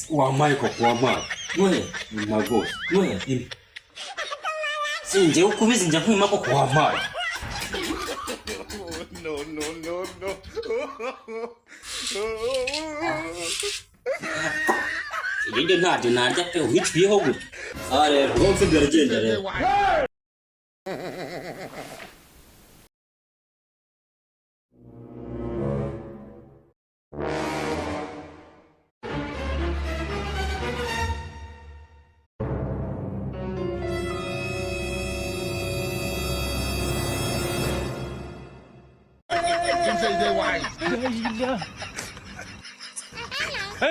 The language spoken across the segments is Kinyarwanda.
Wamaye koko wamaye. None Magose. none sinje ukubiza njya nkwima koko Wamaye. No. Ibindi ntabyo narya pe uhitwiyeho gute. Rero bose byaragenda rero.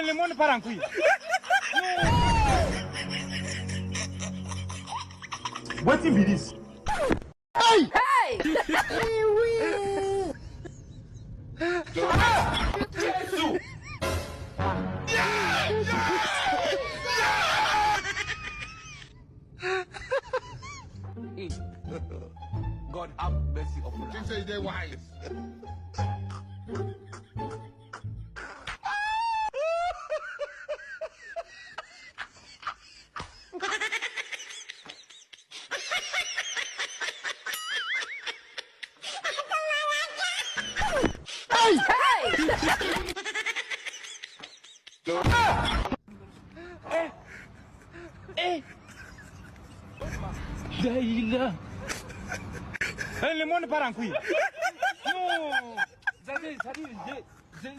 Le monde part en couille. What's in this? Hey! God have mercy upon us. Say they wise. Le monde part en couille. Non.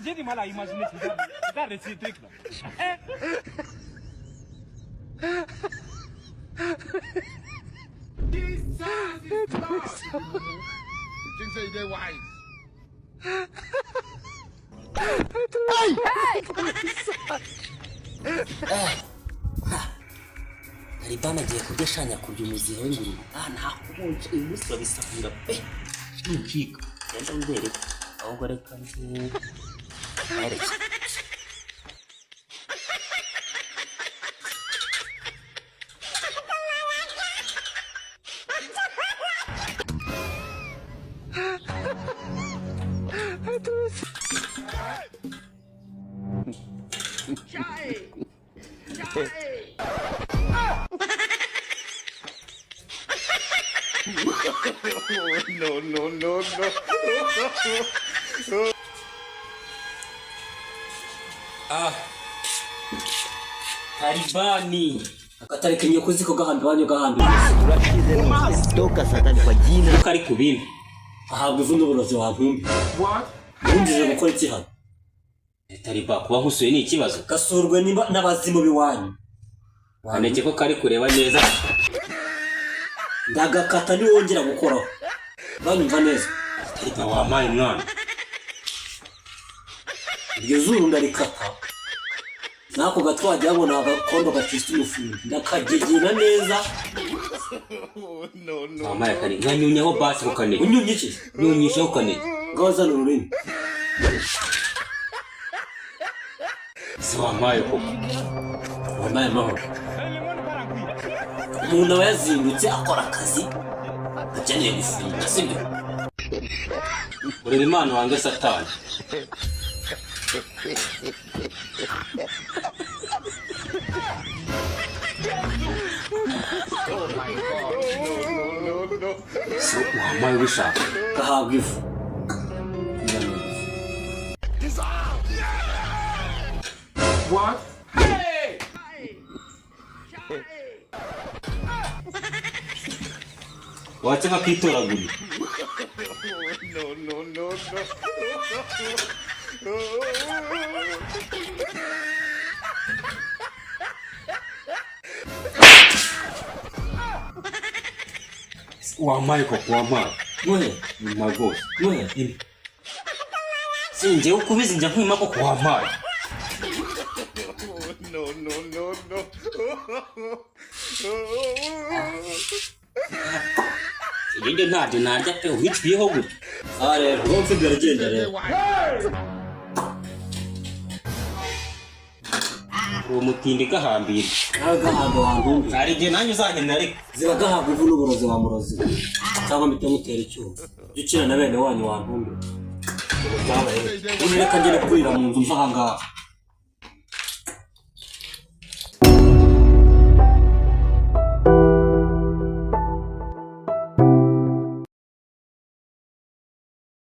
J'ai du mal à imaginer ce genre de truc là. Taribani agiye kudeshanya kurya umuziho w'ingurube. Ntakubonye uyu munsi babisahura pe. Ntukika. Genda umbereke. Ahubwo reka nze. Areke. No. Taribani. Akatari kinyoko ziko gahandu wanyo gahandu. Toka satani kwa jina. Kari kubindi. Ahabwe vuno burozi wa ntumbi. What? Ndije gukora iki hano? Tariba kuba nkusuye ni ikibazo. Gasurwe n'abazimu biwanyu. Waneke ko kari kureba neza. Ndagakata ni wongera gukoraho. Banyumva neza. Tariba wamaye mwana. Iryo zuru ndarikata. Nako gatwaje abona agakondo gaciste umufungo. Ndakagegera neza. No. Wamaye kari. Nganyunyeho basi ukane. Unyunye iki? Nyunyisha ukane. Gaza n'ururimi. Si wamaye koko. Wamaye mahoro. Le monde part en couille. Umuntu aba yazindutse akora akazi akeneye gufunga sibyo? Urera Imana wange Satani. Oh my God. No. Si wamaye ubishaka. Gahabwa ifu. What? Hey! Wacha nkakitoragura. No. Wamaye koko wamaye. None Magose. sinje ukubiza njya nkwima koko Wamaye. No. ibindi ntabyo narya pe uhitwiyeho gute. Rero bose byaragenda rero. Uwo mutindi gahambira. Agahabwa wantumbi. Hari igihe nanjye uzagenda ariko. Ziba gahabwa ivu n'uburozi wa murozi. Cyangwa mpita mutera icyuma. Ukina na bene wanyu wantumbi. Reka ngene kurira mu nzu mva ahangaha.